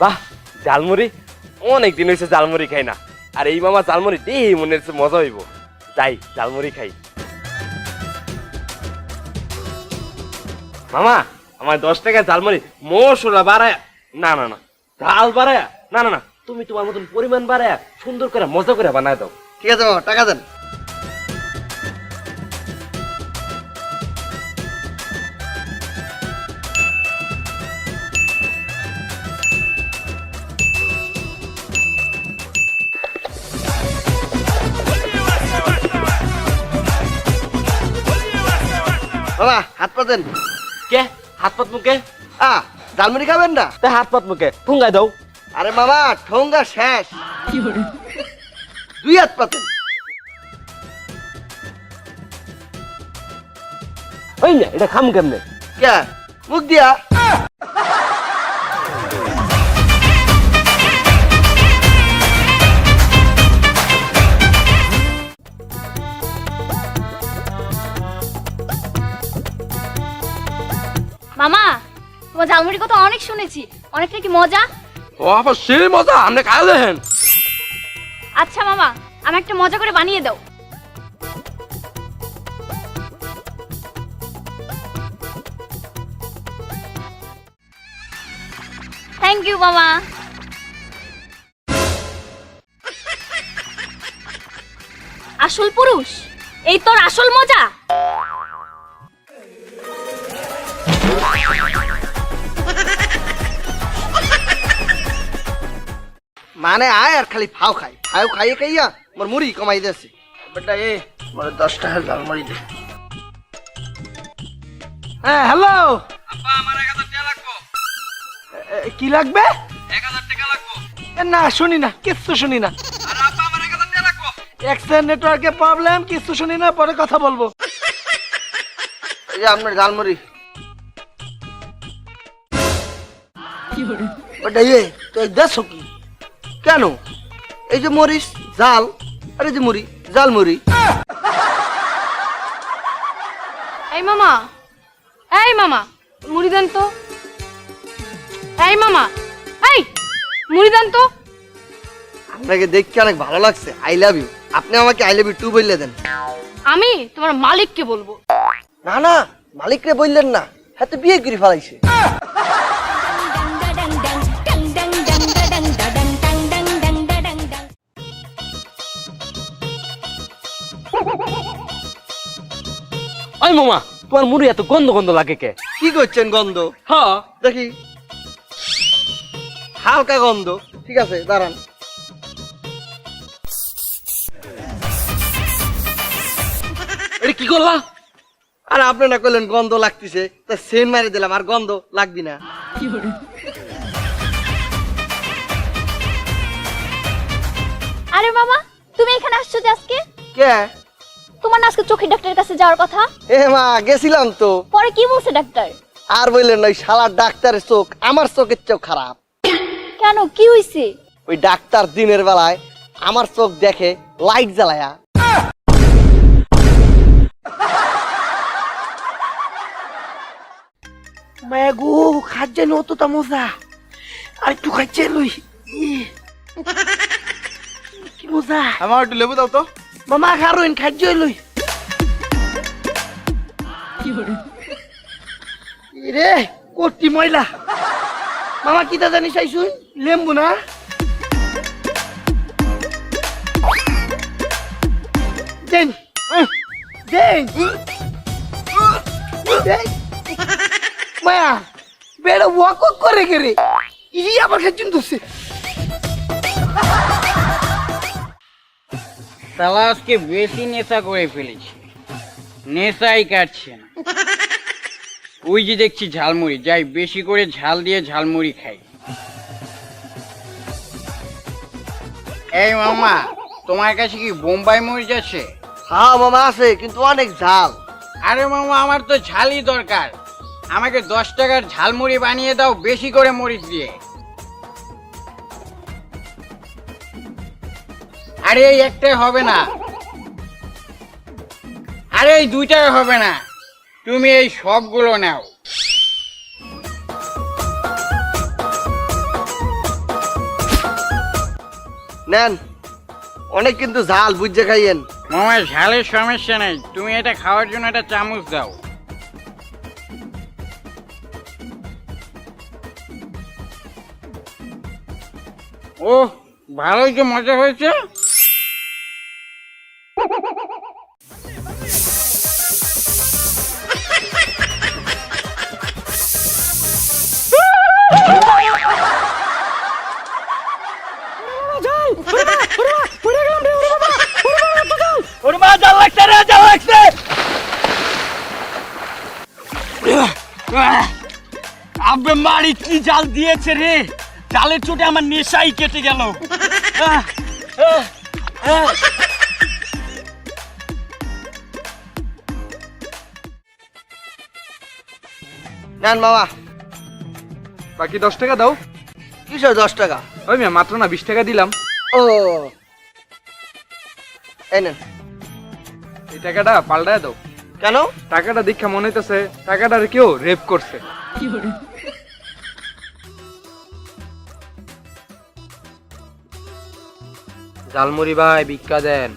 বাহ, ঝালমুড়ি অনেক দিন হয়েছে ঝালমুড়ি খাই না। আর এই মামা ঝালমুড়ি দেই মনে হচ্ছে মজা হইব। যাই ঝালমুড়ি খাই। মামা আমার 10 টাকা ঝালমুড়ি মশলা বাড়ায় না না না ঝাল বাড়ায় না না না তুমি তোমার মতন পরিমাণ বাড়ায় সুন্দর করে মজা করে বানায় দাও। ঠিক আছে মামা, টাকা দেন। বাবা হাত পা দেন। কে হাত পাত মুখে? ঝালমুড়ি খাবেন না? তা হাত পাত মুখে ঠুঙ্গাই দাও। আরে মামা ঠোঙ্গা শেষ, 2 হাত পাতেন। ওই না এটা খাম কেমনে? কে মুখ দিয়া? মামা, তোমার ঝালমুড়ির কথা অনেক শুনেছি, অনেকটা কি মজা? ও আবার সেই মজা আপনি খাইলেন? আচ্ছা মামা, আমি একটা মজা করে বানিয়ে দাও। থ্যাংক ইউ মামা। আসল পুরুষ, এই তোর আসল মজা। মানে আয় আর খালি ফাও খাই, ফাও খাইয়ে খাইয়া মোর মুড়ি কমাই দিয়েছে। বেটা এ মোর 10 টাকা ঝালমুড়ি দে। হ্যাঁ হ্যালো, আব্বা আমার 1000 টাকা লাগবে। কি লাগবে? 1000 টাকা লাগবে। না শুনি না, কিচ্ছু শুনি না। আরে আব্বা আমার 1000 টাকা লাগবে। এক্সের নেটওয়ার্কের প্রবলেম, কিচ্ছু শুনি না, পরে কথা বলবো। এই যে আপনার ঝালমুড়ি। বেটা এ তুই দেছো কি? কেন? এই যে মরিচ জাল, আরে যে মুড়ি ঝালমুড়ি। এই মামা, এই মামা, মুড়ি দেন তো। এই মামা, এই মুড়ি দেন তো। আপনাকে দেখতে অনেক ভালো লাগছে, আই লাভ ইউ। আপনি আমাকে আই লাভ ইউ 2 বললে দেন। আমি তোমার মালিককে বলবো। না না, মালিকরে বললেন না, হ্যাঁ তো বিয়ে করে ফেলাইছে। ওই মামা তোমার মুড়ি এত গন্ধ গন্ধ লাগে কে? কি করছেন গন্ধ? হ্যাঁ দেখি হালকা গন্ধ। ঠিক আছে দাঁড়ান। এটা কি করলা? আর আপনি না করলেন গন্ধ লাগতেছে, তা সেন মারি দিলাম, আর গন্ধ লাগবি না। আরে মামা, তুমি এখানে আসছো যে আজকে? কে? তোমার না আজকে চোখের ডাক্তারের কাছে যাওয়ার কথা? এ মা গেছিলাম তো। পরে কি বলছে ডাক্তার? আর বললেন ওই শালার ডাক্তারের চোখ আমার চোখের চেয়েও খারাপ। কেন, কি হইছে? ওই ডাক্তার দিনের বেলায় আমার চোখ দেখে লাইট জ্বালায়া। মায়া গো, খাচ্ছে অতটা মজা, আর একটু খাচ্ছে লই। কি মজা! আমার একটু লেবু দাও তো। মামা খারোইন, খাচ্ছে লই। রে কোটি ময়লা। মামা কিটা জানি চাইছুন? লেম্বু না? দেন দেন দেন। মায়া বেড়া ওয়াক করে গেরে, ইরি আবার খাচ্ছেন দোষে। শালা আজকে বেশি নেশা করে ফেলেছি, নেশাই কাটছে না। ওই যে দেখছি ঝালমুড়ি, যাই বেশি করে ঝাল দিয়ে ঝালমুড়ি খাই। এই মামা, তোমার কাছে কি বোম্বাই মরিচ আছে? হ্যাঁ মামা আছে, কিন্তু অনেক ঝাল। আরে মামা আমার তো ঝালই দরকার, আমাকে 10 টাকার ঝালমুড়ি বানিয়ে দাও বেশি করে মরিচ দিয়ে। আরে এই একটাই হবে না, আরে এই 2টাই হবে না, তুমি এই সবগুলো নাও। নেন, অনেক কিন্তু ঝাল, বুঝে খাইয়েন। মামা ঝালের সমস্যা নাই, তুমি এটা খাওয়ার জন্য একটা চামচ দাও। ও ভালোই তো মজা হয়েছে। ওরে মা, জাল লাগছে রে, জাল লাগছে। আবে মারি কি জাল দিয়েছে রে, জালের চোটে আমার নেশাই কেটে গেল। নেন মামা। বাকি 10 টাকা দাও। কিসের 10 টাকা? ওই মিয়া মাত্র না 20 টাকা দিলাম। ও, এই নেন। এই টাকাটা পাল্টায় দাও। কেন? টাকাটা দেখা মনে হইতেছে টাকাটার কেউ রেপ করছে। জালমুড়ি ভাই ভিক্ষা দেন।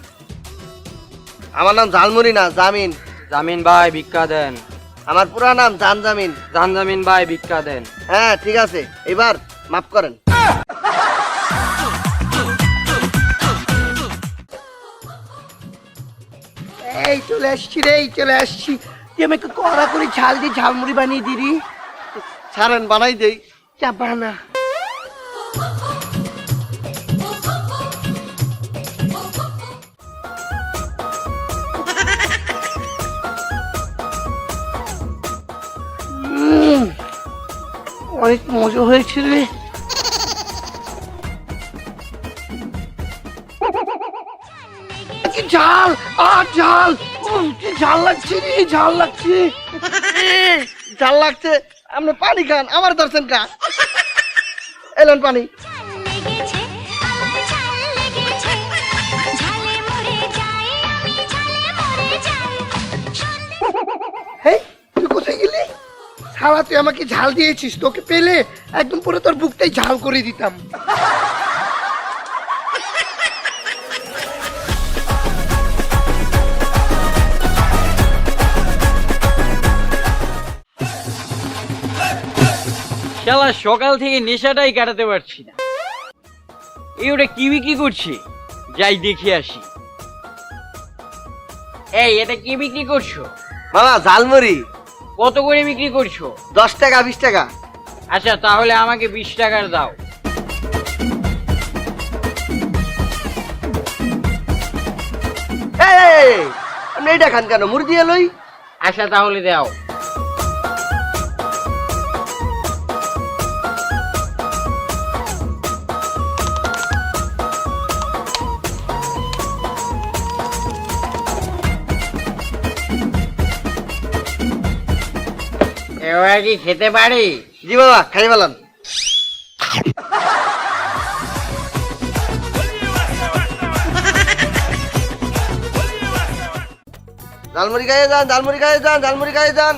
আমার নাম ঝালমুড়ি না, জামিন। জামিন ভাই ভিক্ষা দেন। আমার পুরা নাম জানজামিন। জানজামিন ভাই ভিক্ষা দেন। হ্যাঁ ঠিক আছে, এবার মাফ করেন। এই চলে আসছি রে, এই চলে আসছি। তুই আমাকে কড়া করে ঝাল দিয়ে ঝালমুড়ি বানিয়ে দিলি। ছাড়েন, বানাই দেই। চাপ বানা। অনেক মজা হয়েছে রে। কি ঝাল, আর ঝাল, কি ঝাল লাগছে রে, ঝাল লাগছে। ঝাল লাগছে, আপনি পানি খান, আমার দর্শন কা। এলেন পানি। লেগেছে আমার ঝাল লেগেছে ঝালে মরে যাই আমি ঝালে মরে যাই হেই, তুই কোথায় গেলি? শালা তুই আমাকে ঝাল দিয়েছিস, তোকে পেলে একদম পুরো তোর বুকটাই ঝাল করে দিতাম। শালা সকাল থেকে নেশাটাই কাটাতে পারছি না। এই ওটা কি বিক্রি করছে, যাই দেখে আসি। এই এটা কি বিক্রি করছো? মামা ঝালমুড়ি। কত করে বিক্রি করছো? 10 টাকা, 20 টাকা। আচ্ছা তাহলে আমাকে 20 টাকার দাও। এই, আপনি এইটা খান কেন? মুড়ি দিয়ে লই। আচ্ছা তাহলে দাও। এবার কি খেতে পারি? জি বাবা, খাই বলেন। ঝালমুড়ি খাইয়ে যান, ঝালমুড়ি খাইয়ে যান, ঝালমুড়ি খাইয়ে যান।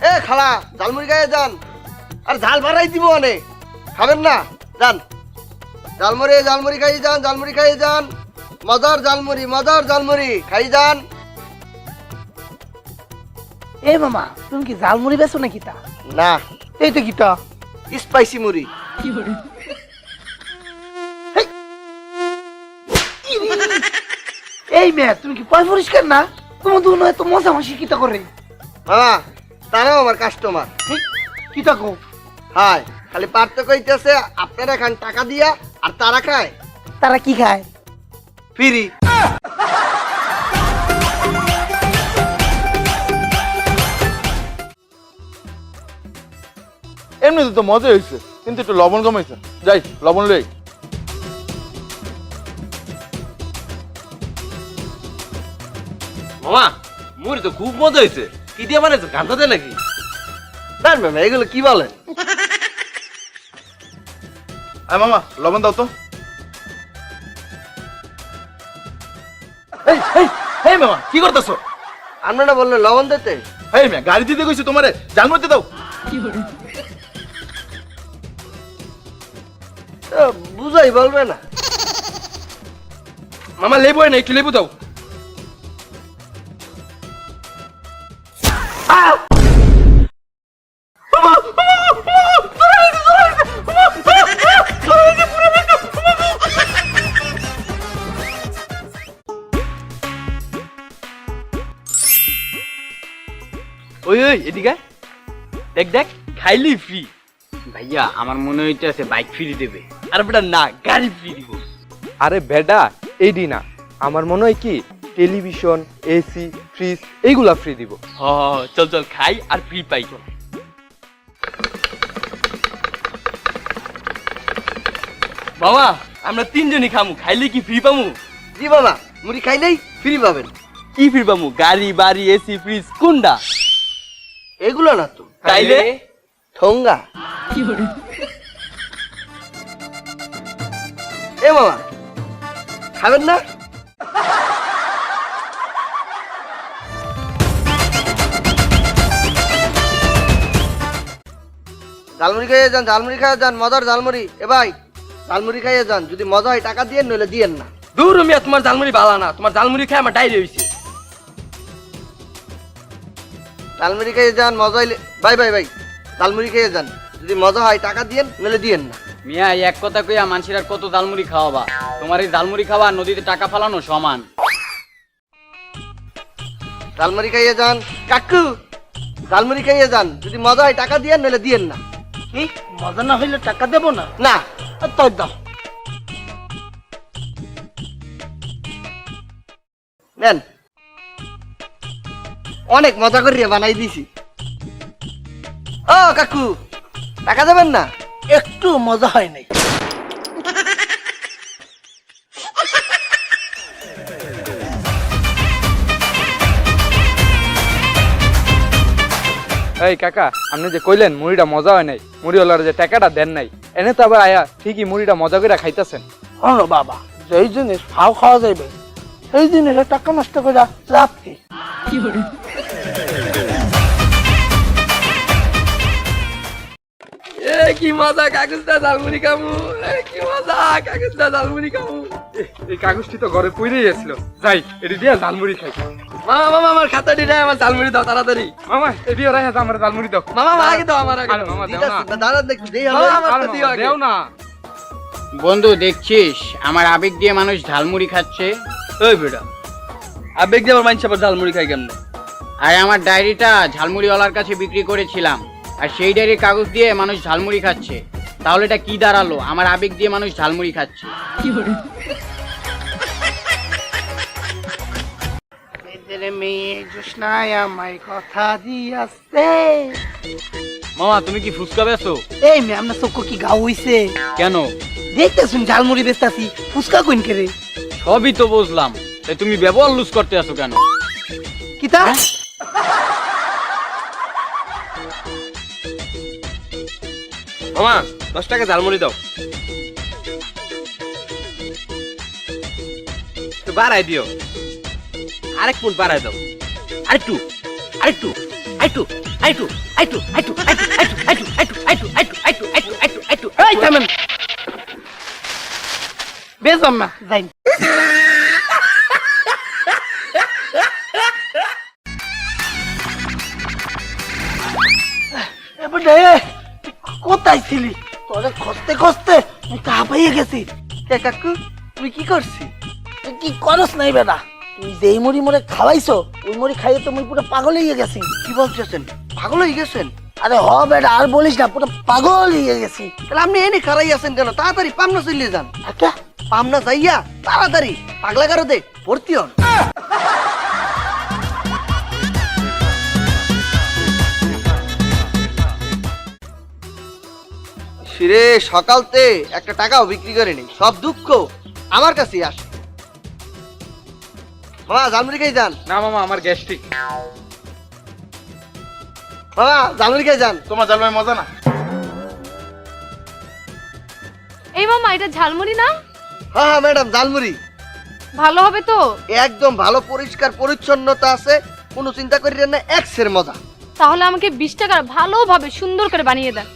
এ খালা, ঝালমুড়ি খাইয়ে যান। আর ঝাল বাড়াই দিব অনেক, খাবেন না? যান, ঝালমুড়ি ঝালমুড়ি খাইয়ে যান, ঝালমুড়ি খাইয়ে যান। মজার ঝালমুড়ি, মজার ঝালমুড়ি খাই যান। এ মামা, তুমি কি ঝালমুড়ি বেছো নাকি? তা না, এই তো গীতা স্পাইসি মুড়ি। এই মেয়ে, তুমি কি পয় পরিষ্কার না? তোমার দুনো এত মজা মাসি কিতা করে? মামা, তারাও আমার কাস্টমার। কিতা কো? হাই, খালি পার্থক্য হইতেছে আপনারা খান টাকা দিয়া, আর তারা খায় তারা কি খায়? ফ্রি। এমনিতে তো মজা হয়েছে, কিন্তু একটু লবণ কমাইছে। যাই লবণ লই। মামা, মুড়ি তো খুব মজা হয়েছে। কি দিয়ে বানাইছো, গান্ধা দেয় নাকি? না ম্যাম, এগুলো কি বলেন? আয় মামা লবণ দাও তো। এই মামা কি করতেছো? আপনারা বললেন লবণ দিতে। এই মিয়া, গাড়ি দিতে কইছি তোমারে, জালমুড়িতে দাও। বুঝাই বলবে না। মামা লেবু না একটু লেবু দাও। ওই ওই এদিকে আয়। দেখ দেখ খাইলি ফ্রি। ভাইয়া আমার মনে হইতেছে বাইক ফ্রি দেবে। আর বেটা না, গাড়ি ফ্রি দিব। আরে বেডা এইডি না, আমার মনে হয় কি টেলিভিশন, এসি, ফ্রিজ এইগুলা ফ্রি দিব। হ চল চল খাই আর ফ্রি পাই চল। বাবা আমরা তিনজনই খামু, খাইলে কি ফ্রি পামু? জি বাবা, মুড়ি খাইলেই ফ্রি পাবেন। কি ফ্রি পামু? গাড়ি বাড়ি এসি ফ্রিজ কোনটা? এগুলো না তো, তাইলে ঠোঙ্গা। এ মামা খাবেন না? ঝালমুড়ি খাইয়ে যান, ঝালমুড়ি খাইয়ে যান, মজার ঝালমুড়ি। এ ভাই ঝালমুড়ি খাইয়ে যান, যদি মজা হয় টাকা দিয়ে, নইলে দিয়েন না। দূর মিয়া, তোমার ঝালমুড়ি ভালো না, তোমার ঝালমুড়ি খাই আমার ডায়রি হইছে। ঝালমুড়ি খাইয়ে যান, মজা হইলে ভাই ভাই ভাই ঝালমুড়ি খেয়ে যান, যদি মজা হয় টাকা দিয়েন, নইলে দিয়েন না। মিয়া এক কথা কইয়া মানুষের আর কত ঝালমুড়ি খাওয়াবা? তোমার এই ঝালমুড়ি খাওয়া আর নদীতে টাকা ফালানো সমান। ঝালমুড়ি খাইয়ে যান কাকু, ঝালমুড়ি খাইয়ে যান, যদি মজা হয় টাকা দিয়েন, নইলে দিয়েন না। কি মজা না হইলে টাকা দেবো না? না তোর দাও। নেন, অনেক মজা করিয়া বানাই দিছি। ও কাকু টাকা দেবেন না? একটু মজা হয় নাই। এই কাকা, আপনি যে কইলেন মুড়িটা মজা হয় নাই, মুড়িওয়ালার যে টাকাটা দেন নাই, এনে তো আবার আয়া ঠিকই মুড়িটা মজা করে খাইতেছেন। শোনো বাবা, যেই জিনিস ফাও খাওয়া যাইবে সেই জিনিসের টাকা নষ্ট করে লাভ কি? কি মজা কাগজটা ঝালমুড়ি খামু, কি মজা কাগজটা ঝালমুড়ি খামু। এই কাগজটি তো ঘরে পড়েই আসছিল, যাই এটি দিয়ে ঝালমুড়ি খাই। মামা মামা আমার খাতাটি নাই, আমার ঝালমুড়ি দাও তাড়াতাড়ি। মামা এটি ওরাই আছে, আমার ঝালমুড়ি দাও। মামা আগে দাও, আমার আগে আরে দাও। মামা দেও না, দাঁড়ান দেখি দেই মামা, হবে। আমার আরে তো দিও মামা, আগে। দেও না। বন্ধু দেখছিস আমার আবেগ দিয়ে মানুষ ঝালমুড়ি খাচ্ছে, ওই বেটা আবেগ দিয়ে আমার মানুষ আবার ঝালমুড়ি খাই কেমনে? আর আমার ডায়েরিটা ঝালমুড়িওয়ালার কাছে বিক্রি করেছিলাম, আর সেই ডায়েরির কাগজ দিয়ে মানুষ ঝালমুড়ি খাচ্ছে। তাহলে এটা কি দাঁড়ালো? আমার আবেগ দিয়ে মানুষ ঝালমুড়ি খাচ্ছে। মেয়ে জোসনায় আমায় কথা দিয়াছে। মামা তুমি কি ফুচকা বেছো? এই মেয়ে আপনার চক্ষু কি গাও হইছে? কেন? দেখতেছুন ঝালমুড়ি বেচতাছি, ফুচকা কইন করে। সবই তো বুঝলাম, তাই তুমি ব্যবহার লুজ করতে আছো কেন? কিতা? মামা 10 টাকা ঝালমুড়ি দাও। তো বাড়াই দিও, আরেক ফুট বাড়াই দাও। আরেকটু আরেকটু আরেকটু আরেকটু আরেকটু আরেকটু আরেকটু আরেকটু আরেকটু আরেকটু আরেকটু আরেকটু আরেকটু আরেকটু এই থামেন, বেচবাম না, যাই। কোথায় ছিলি? তোরে খুঁজতে খুঁজতে আমি তা পাইয়ে গেছি। এ কাকু তুই কি করছিস? তুই কি করস নাই বেটা? তুই যেই মুড়ি মোরে খাওয়াইছো, ওই মুড়ি খাইয়ে তো মুই পুরো পাগল হয়ে গেছি। কি বলতেছেন? পাগল হয়ে গেছেন? আরে হ বেটা, আর বলিস না, পুরো পাগল হয়ে গেছি। তাহলে আপনি এনে খারাই আছেন কেন? তাড়াতাড়ি পামনা চলে যান। আচ্ছা পামনা যাইয়া তাড়াতাড়ি পাগলা গারদে ভর্তি হন। সিরে সকালতে একটা টাকাও বিক্রি করেনি, সব দুঃখ আমার কাছেই আসে। মামা ঝালমুড়ি খাই যান, না মামা, আমার গ্যাস্ট্রিক। মামা ঝালমুড়ি খাই যান। তোমার ঝালমুড়ি মজা না? এই মামা এটা ঝালমুড়ি না? হ্যাঁ হ্যাঁ ম্যাডাম, ঝালমুড়ি ভালো হবে তো? একদম ভালো, পরিষ্কার পরিচ্ছন্নতা আছে, কোনো চিন্তা করিলেন না, এক্সের মজা। তাহলে আমাকে 20 টাকার ভালোভাবে সুন্দর করে বানিয়ে দেন।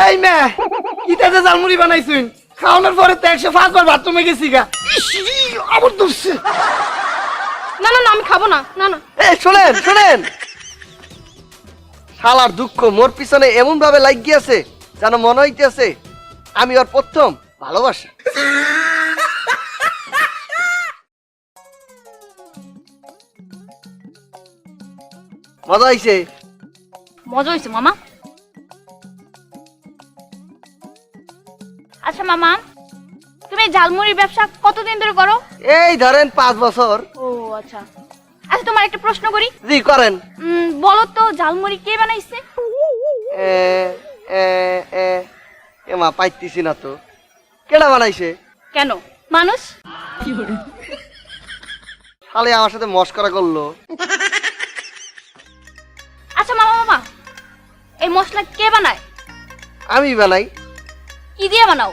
এই মে, কিটাতে ঝালমুড়ি বানাইছুন? খাওয়ানোর পরে তো 105 বার বাথরুমে গেছি গা। ইস, আবার ধরছে। না না না আমি খাবো না, না না। এ শোনেন শোনেন, শালার দুঃখ মোর পিছনে এমন ভাবে লাগ গিয়েছে যেন মনে হইতেছে আমি ওর প্রথম ভালোবাসা। মজা হইছে? মজা হয়েছে মামা। আচ্ছা মামা, তুমি এই ঝালমুড়ির ব্যবসা কতদিন ধরে করো? এই ধরেন 5 বছর। ও আচ্ছা। আচ্ছা তোমার একটা প্রশ্ন করি। জি করেন। বলো তো ঝালমুড়ি কে বানাইছে? এ এ এ এ মা পাইতেছি না তো, কেডা বানাইছে? কেন মানুষ? শালে আমার সাথে মস্করা করলো। আচ্ছা মামা মামা, এই মশলা কে বানায়? আমি বানাই। কি দিয়ে বানাও?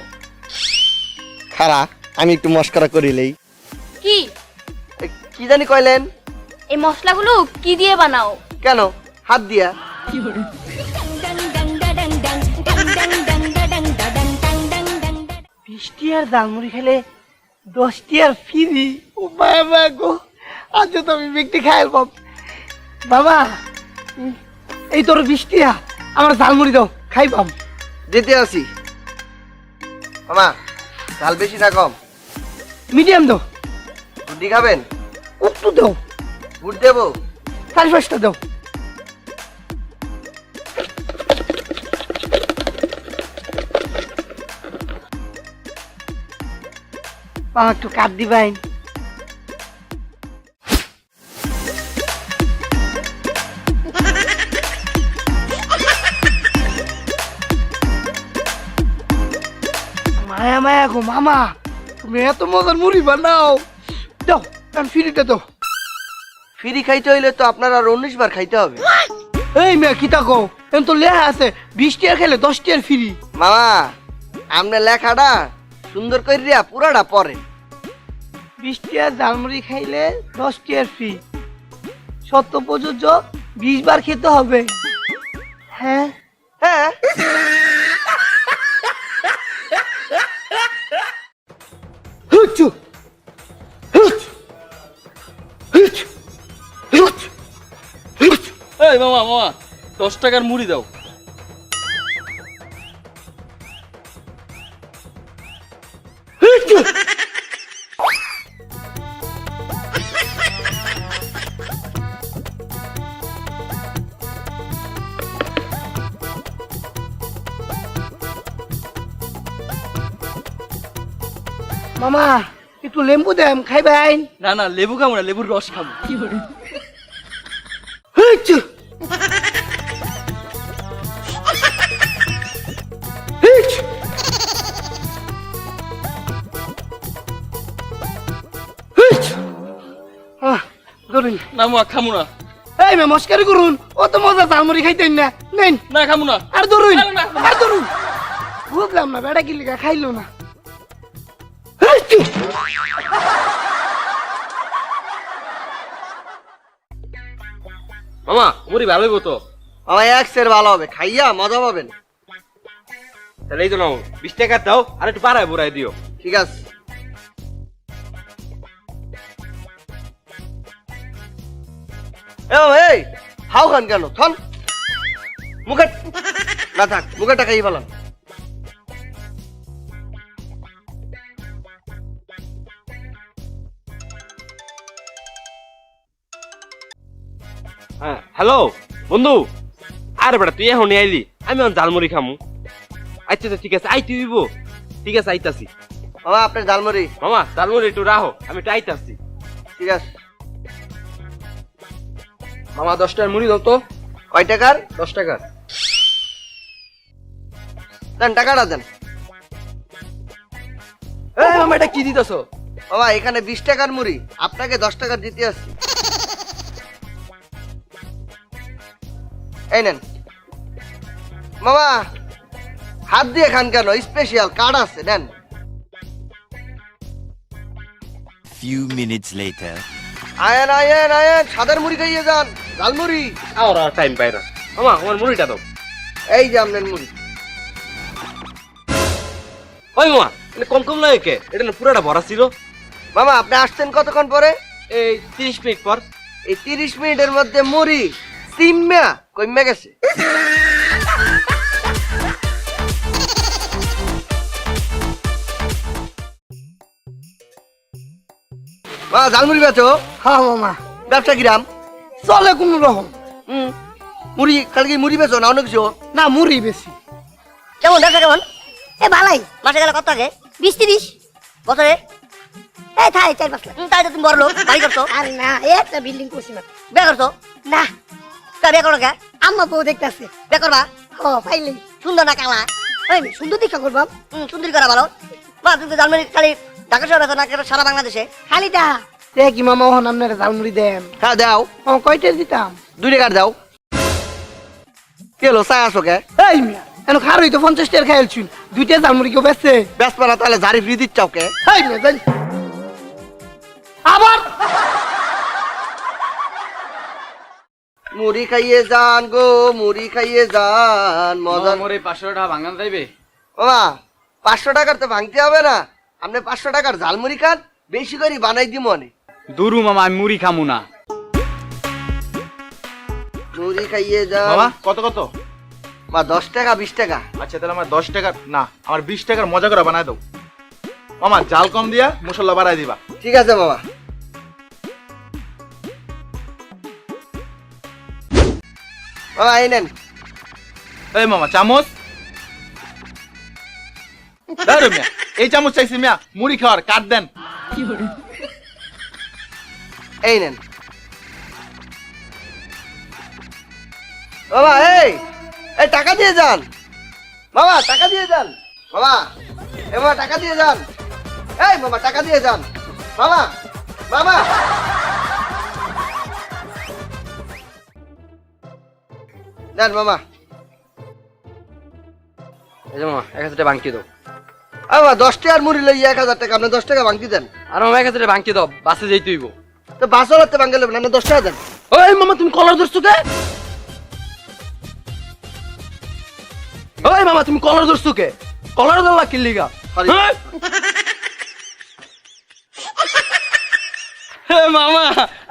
খারা আমি একটু মস্করা করিলেই। কি কি জানি কইলেন? এই মশলাগুলো কি দিয়ে বানাও? কেন হাত দিয়া? বৃষ্টি আর ঝালমুড়ি খেলে 10 টিয়ার ফ্রি। ও বাবা গো, আজ তো আমি ব্যক্তি খাইল বাপ। বাবা এই তোর 20 টিয়া, আমার ঝালমুড়ি দাও, খাইবাম। দিতে আসি। মামা ঝাল বেশি না কম? মিডিয়াম দাও। বুদ্ধি খাবেন? একটু দাও। বুট দেবো? 4-5টা দাও। বাবা একটু কাট দিবাইন। মায়া মায়া গো মামা, তুমি এত মজার মুড়ি বানাও। দাও কারণ ফ্রিটা দাও। ফ্রি খাইতে হইলে তো আপনার আর 19 বার খাইতে হবে। এই মেয়ে কিতা কও, এখন তো লেখা আছে 20 টিয়ার খেলে 10 টিয়ার ফ্রি। মামা আপনার লেখাটা সুন্দর করিয়া পুরাটা পরে। 20 টিয়ার ঝালমুড়ি খাইলে 10 টিয়ার ফ্রি, সত্য প্রযোজ্য, 20 বার খেতে হবে। হ্যাঁ হ্যাঁ হুচু হুচু হুচু হুচু হুচু। এই মামা মামা 10 টাকার মুড়ি দাও। হুচু। মামা একটু লেম্বু দেম খাইবেন? না না লেবু খাবো না, লেবুর রস খাবো। হুচু হুচু। হুচু। ধরুন। না মামা খামু না। এই মে মস্কারি করুন, অত মজা ঝালমুড়ি খাইতেন না। নেন না খামু না। আর ধরুন, না, না, আর ধরুন। বুঝলাম না বেটা কি লিখা খাইলো না। হুচু। মামা মুড়ি ভালো হইব তো? মামা 1 সের ভালো হবে, খাইয়া মজা পাবেন। তাহলে এই তো নাও 20 টাকা দাও, আর একটু বাড়ায় বুড়াই দিও। ঠিক আছে। এই হাও খান কেন? থন মুখে না থাক, মুখে টাকাই বলাম। হ্যাঁ হ্যালো বন্ধু, আরে বেটা তুই এখন আইলি, আমি এখন ঝালমুড়ি খামু। আচ্ছা ঠিক আছে আইতে দিব। ঠিক আছে আইতাছি। মামা আপনার ঝালমুড়ি। মামা ঝালমুড়ি একটু রাখো, আমি একটু আইতাছি। ঠিক আছে। মামা 10 টাকার মুড়ি দাও তো। কয় টাকার? 10 টাকার। দেন টাকাটা দেন। এই মামা এটা কি দিতেছো? মামা এখানে 20 টাকার মুড়ি, আপনাকে 10 টাকা দিতে আসছি। এই নেন। মামা হাত দিয়ে খান কেন? স্পেশাল কার্ড আছে, দেন। Few minutes later. আয়েন আয়েন আয়েন, সাদার মুড়ি খাইয়ে যান, ঝালমুড়ি। আর টাইম পাই না। মামা আমার মুড়িটা দাও। এই যে আপনার মুড়ি। ওই মামা মানে কম কম লাগে কে? এটা না পুরাটা ভরা ছিল। মামা আপনি আসছেন কতক্ষণ পরে? এই 30 মিনিট পর। এই 30 মিনিটের মধ্যে মুড়ি সিমা কইমা গেছে। মা ঝালমুড়ি বেচো? হ্যাঁ মামা, ব্যবসা কিরাম? চলে কোনো রকম। মুড়ি খালি কি মুড়ি বেচো না অন্য কিছু? না, মুড়ি বেশি। কেমন ব্যবসা কেমন? এ ভালাই, মাসে গেলে কত থাকে? 20-30 বছরে? এই থাই 4-5 লাখ। তাই তো তুমি বড় লোক, বাড়ি করছো? আরে না, একটা বিল্ডিং করছি না। বিয়ে করছো? না। তা বিয়ে করো কে? আম্মা বউ দেখতেছে। বিয়ে করবা? ও ফাইলি। সুন্দর না কালা? এই সুন্দর দেখা করবাম। সুন্দরী করা ভালো। মা তুমি তো জানমানি খালি ঢাকা শহরে আছো না সারা বাংলাদেশে? খালিটা। কি মামা ওহন আপনারা ঝালমুড়ি দেন? হ্যাঁ দাও। কয়টা দিতাম? 2 টাকার দাও। কে লো চা আসো কে? এই মিয়া, এখন খারই তো 50 টাকা খাইলছুন, 2টা ঝালমুড়ি কেউ বেচছে? ব্যস্ত না তাহলে জারি ফ্রি দিচ্ছাও কে? এই মিয়া যাই। আবার মুড়ি খাইয়ে যান গো, মুড়ি খাইয়ে যান, মজা। মোর এই 500 টাকা ভাঙান যাইবে? বাবা 500 টাকার তো ভাঙতে হবে না, আপনি 500 টাকার ঝালমুড়ি খান, বেশি করে বানাই দিব অনেক। দুরু মামা, আমি মুড়ি খামু না। মুড়ি খাইয়ে যান। মামা কত কত? মা 10 টাকা 20 টাকা। আচ্ছা তাহলে আমার 10 টাকার না, আমার 20 টাকার মজা করে বানায় দাও। মামা জাল কম দিয়া মশলা বাড়াই দিবা। ঠিক আছে বাবা। বাবা এই নেন। এই মামা চামচ দাও মিয়া, এই চামচ চাইছি মিয়া, মুড়ি খাওয়ার কাট দেন। এই নেন বাবা। এই এই টাকা দিয়ে যান বাবা, টাকা দিয়ে যান বাবা। এ বাবা টাকা দিয়ে যান। এই বাবা টাকা দিয়ে যান বাবা। বাবা যান মামা। এই যে মামা 1000 টাকা বাংকি দাও। বাবা 10 টাকার মুড়ি লই 1000 টাকা, আপনি 10 টাকা ভাঙতি দেন। আর মামা 1000 টাকা বাংকি দাও, বাসে যাইতে হইব। তো বাসলাতে ভাঙলে না, আপনি 10 টাকা দেন। ওই মামা তুমি কলার ধরছো কে? ওই মামা তুমি কলার ধরছো কে? কলার ধরলা কি লিগা? মামা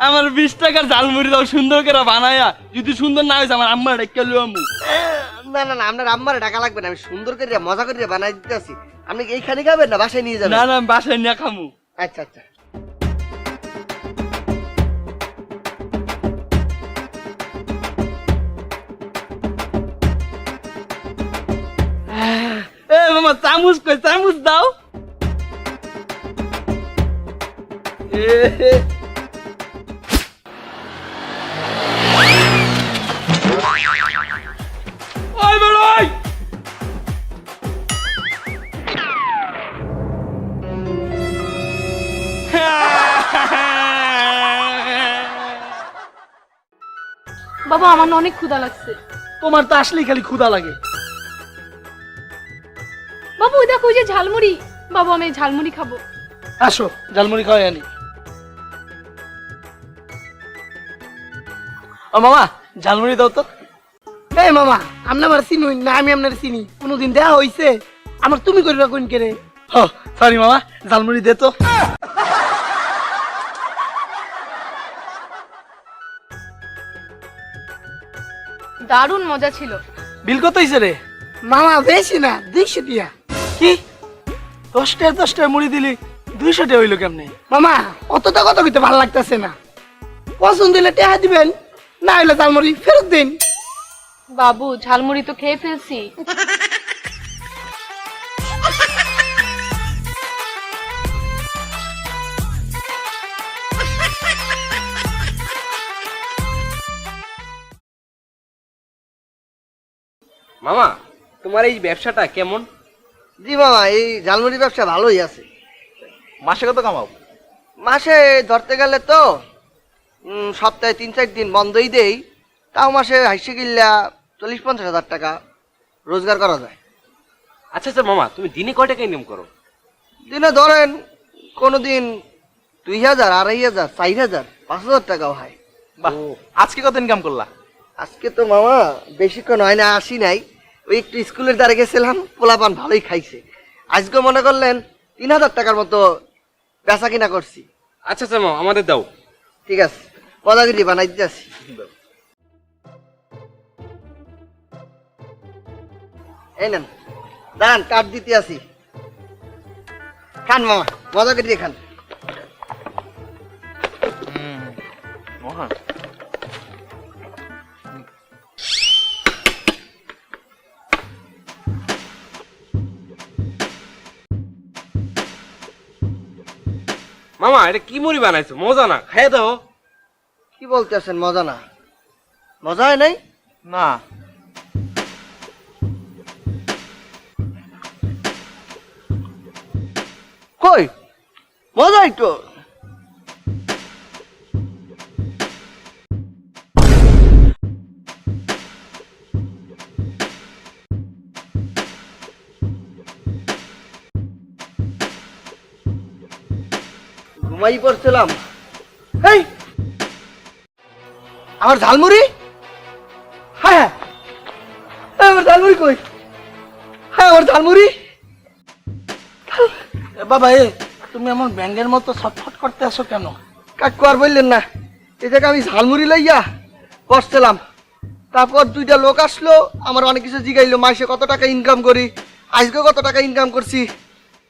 আমার 20 টাকার ঝালমুড়ি দাও সুন্দর করে বানায়া, যদি সুন্দর না হয়েছে আমার আম্মা ডেকে লুয়ামু। না না না, আপনার আম্মারে টাকা লাগবে না, আমি সুন্দর করে মজা করে বানাই দিতেছি। আপনি এইখানে খাবেন না বাসায় নিয়ে যাবেন? না না, বাসায় নিয়ে খামু। আচ্ছা আচ্ছা। এ মামা চামচ কই, চামচ দাও। ওই বেরোই। বাবা আমার না অনেক ক্ষুধা লাগছে। তোমার তো আসলেই খালি ক্ষুধা লাগে। বাবু ওই দেখো ওই যে ঝালমুড়ি। বাবু আমি এই ঝালমুড়ি খাবো। আসো ঝালমুড়ি খাওয়াই আনি। ও মামা ঝালমুড়ি দাও তো। এই মামা আপনি আমার চিনুন না, আমি আপনার চিনি? কোনোদিন দেয়া হইছে? আমার তুমি করিবা কোন কে রে? ও সরি মামা, ঝালমুড়ি দে তো। দারুণ মজা ছিল। বিল কত হইছে রে? মামা বেশি না, 200 দিয়া। কি 10 টাকা মুড়ি দিলি 200 টাকা হইলো কেমনে? মামা অতটা কথা কইতে ভালো লাগতেছে না। পছন্দ হইলে টাকা দিবেন, না হইলে ঝালমুড়ি ফেরত দিন। বাবু ঝালমুড়ি তো খেয়ে ফেলছি। মামা তোমার এই ব্যবসাটা কেমন? জি মামা এই ঝালমুড়ি ব্যবসা ভালোই আছে। মাসে কত কামাও? মাসে ধরতে গেলে তো সপ্তাহে 3-4 দিন বন্ধই দেই, তাও মাসে হাসি গিল্লা 40-50 হাজার টাকা রোজগার করা যায়। আচ্ছা আচ্ছা মামা তুমি দিনে কয় টাকা ইনকাম করো? দিনে ধরেন কোনোদিন 2000, 2500, 4000, 5000 টাকাও হয়। বাহ, আজকে কত ইনকাম করলা? আজকে তো মামা বেশিক্ষণ হয় না, আসি নাই, ওই একটু স্কুলের দ্বারে গেছিলাম, পোলাপান ভালোই খাইছে। আজকে মনে করলেন 3,000 টাকার মতো বেচা কিনা করছি। আচ্ছা আচ্ছা মামা আমাদের দাও। ঠিক আছে, মজাগিরি বানাই দিতেছি। এই নেন, দাঁড়ান কাঠ দিতে আসি। খান মামা, মজাগিরি খান। মহা মামা এটা কি মুড়ি বানাইছো, মজা না, খাইয়ে দাও। কি বলতেছেন মজা না? মজা হয় নাই? না কই মজাই তো। ঘুমাই পড়ছিলাম। এই আমার ঝালমুড়ি, হ্যাঁ হ্যাঁ আমার ঝালমুড়ি কই? হ্যাঁ আমার ঝালমুড়ি। বাবা এ তুমি এমন ব্যাঙ্গের মতো ছটফট করতে আসো কেন? কাকু আর বললেন না, এই জায়গায় আমি ঝালমুড়ি লইয়া বসছিলাম। তারপর 2টা লোক আসলো, আমার অনেক কিছু জিগাইলো, মাসে কত টাকা ইনকাম করি, আজকে কত টাকা ইনকাম করছি।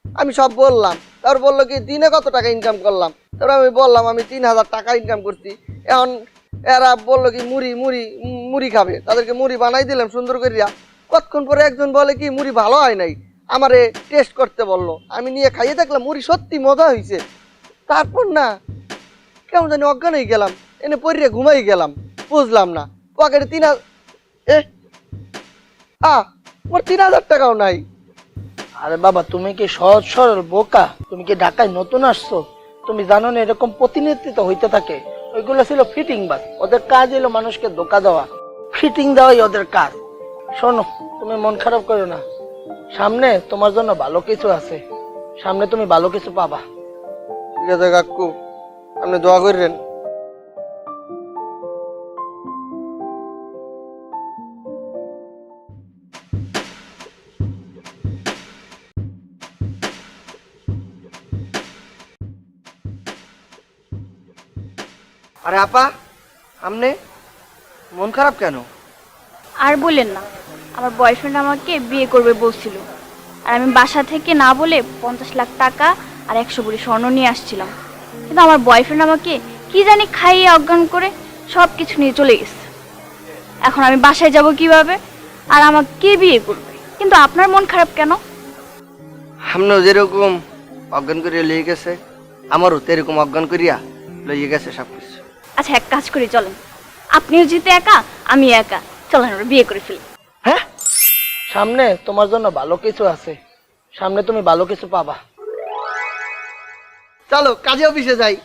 আমি সব বললাম। তারপর বললো কি দিনে কত টাকা ইনকাম করলাম। তারপর আমি বললাম আমি 3,000 টাকা ইনকাম করছি। এখন এরা বললো কি মুড়ি মুড়ি মুড়ি খাবে, তাদেরকে মুড়ি বানাই দিলাম সুন্দর করিয়া। কতক্ষণ পরে একজন বলে কি মুড়ি ভালো হয় নাই, আমারে টেস্ট করতে বললো। আমি নিয়ে খাইয়ে দেখলাম মুড়ি সত্যি মজা হয়েছে। তারপর না কেমন জানি অজ্ঞান হয়ে গেলাম, এনে পড়িয়ে ঘুমাই গেলাম, বুঝলাম না। পকেটে 3,000 ওর 3,000 টাকাও নাই। আরে বাবা তুমি কি সহজ সরল বোকা? তুমি কি ঢাকায় নতুন আসছো? তুমি জানো না এরকম প্রতিনিধিত্ব হইতে থাকে। ওইগুলো ছিল ফিটিং বাস, ওদের কাজ হলো মানুষকে ধোকা দেওয়া, ফিটিং দেওয়াই ওদের কাজ। শোনো তুমি মন খারাপ করো না, সামনে তোমার জন্য ভালো কিছু আছে, সামনে তুমি ভালো কিছু পাবা। ঠিক আছে কাকু, আপনি দোয়া করবেন। আরে আপা, আপনি মন খারাপ কেন? আর বলেন না, আমার বয়ফ্রেন্ড আমাকে বিয়ে করবে বলছিল, আর আমি বাসা থেকে না বলে 50 লাখ টাকা আর 100 ভরি স্বর্ণ নিয়ে আসছিলাম। কিন্তু আমার বয়ফ্রেন্ড আমাকে কি জানি খাইয়ে অজ্ঞান করে সব কিছু নিয়ে চলে গেছে। এখন আমি বাসায় যাব কিভাবে, আর আমাকে কে বিয়ে করবে? কিন্তু আপনার মন খারাপ কেন? আপনিও যেরকম অজ্ঞান করিয়া লিয়ে গেছে, আমারও তো এরকম অজ্ঞান করিয়া লইয়ে গেছে সবকিছু। আচ্ছা এক কাজ করি, চলেন, আপনিও যেতে একা আমি একা, চলেন আমরা বিয়ে করে ফেলি। হ্যাঁ, সামনে তোমার জন্য ভালো কিছু আছে, সামনে তুমি ভালো কিছু পাবা। চলো কাজে অফিসে যাই।